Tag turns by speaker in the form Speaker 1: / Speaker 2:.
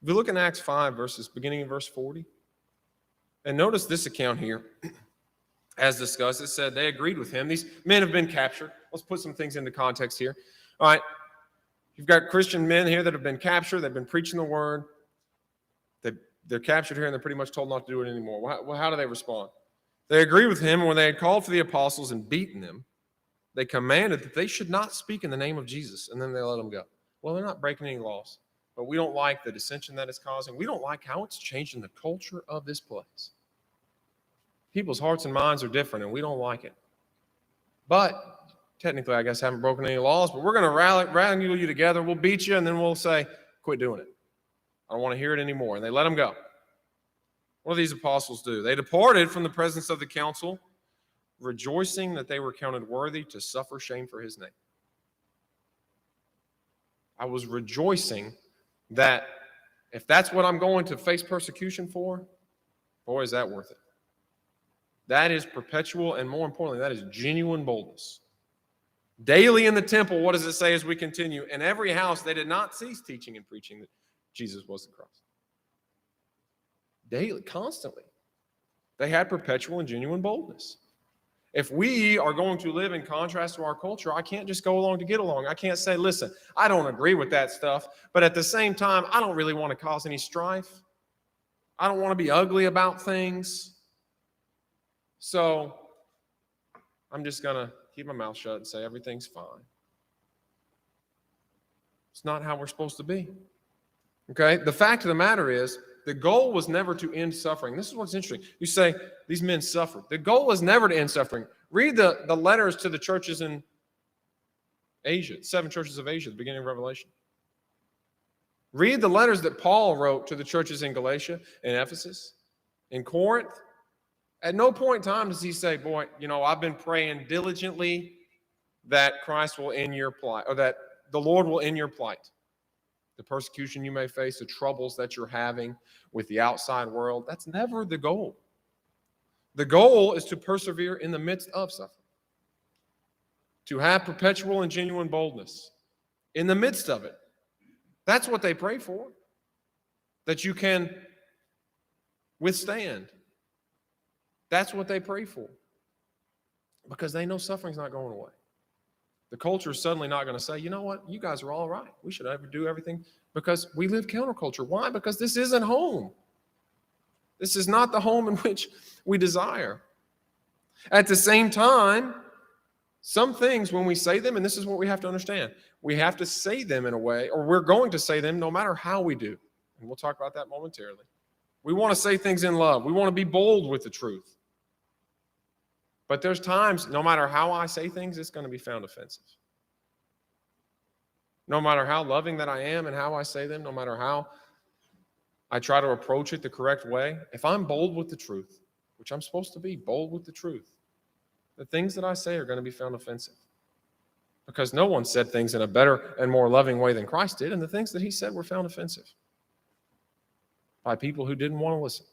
Speaker 1: If you look in Acts 5, beginning in verse 40, and notice this account here, as discussed, it said they agreed with him. These men have been captured. Let's put some things into context here. All right, you've got Christian men here that have been captured. They've been preaching the word. They're captured here, and they're pretty much told not to do it anymore. Well, how do they respond? They agree with him, and when they had called for the apostles and beaten them, they commanded that they should not speak in the name of Jesus, and then they let them go. Well, they're not breaking any laws, but we don't like the dissension that it's causing. We don't like how it's changing the culture of this place. People's hearts and minds are different, and we don't like it. But technically, I guess, haven't broken any laws, but we're going to rally you together. We'll beat you, and then we'll say, quit doing it. I don't want to hear it anymore. And they let them go. What do these apostles do? They departed from the presence of the council, rejoicing that they were counted worthy to suffer shame for his name. I was rejoicing that if that's what I'm going to face persecution for, boy, is that worth it. That is perpetual, and more importantly, that is genuine boldness. Daily in the temple, what does it say as we continue? In every house, they did not cease teaching and preaching that Jesus was the Christ. Daily, constantly. They had perpetual and genuine boldness. If we are going to live in contrast to our culture, I can't just go along to get along. I can't say, listen, I don't agree with that stuff, but at the same time, I don't really want to cause any strife. I don't want to be ugly about things. So I'm just going to keep my mouth shut and say everything's fine. It's not how we're supposed to be. Okay? The fact of the matter is, the goal was never to end suffering. This is what's interesting. You say, these men suffered. The goal was never to end suffering. Read the letters to the churches in Asia, 7 churches of Asia, at the beginning of Revelation. Read the letters that Paul wrote to the churches in Galatia, in Ephesus, in Corinth. At no point in time does he say, boy, I've been praying diligently that Christ will end your plight, or that the Lord will end your plight. The persecution you may face, the troubles that you're having with the outside world, that's never the goal. The goal is to persevere in the midst of suffering, to have perpetual and genuine boldness in the midst of it. That's what they pray for, that you can withstand. That's what they pray for, because they know suffering's not going away. The culture is suddenly not going to say, you know what, you guys are all right. We should do everything, because we live counterculture. Why? Because this isn't home. This is not the home in which we desire. At the same time, some things, when we say them, and this is what we have to understand, we have to say them in a way, or we're going to say them no matter how we do. And we'll talk about that momentarily. We want to say things in love. We want to be bold with the truth. But there's times, no matter how I say things, it's going to be found offensive. No matter how loving that I am and how I say them, no matter how I try to approach it the correct way, if I'm bold with the truth, which I'm supposed to be, bold with the truth, the things that I say are going to be found offensive. Because no one said things in a better and more loving way than Christ did, and the things that he said were found offensive by people who didn't want to listen.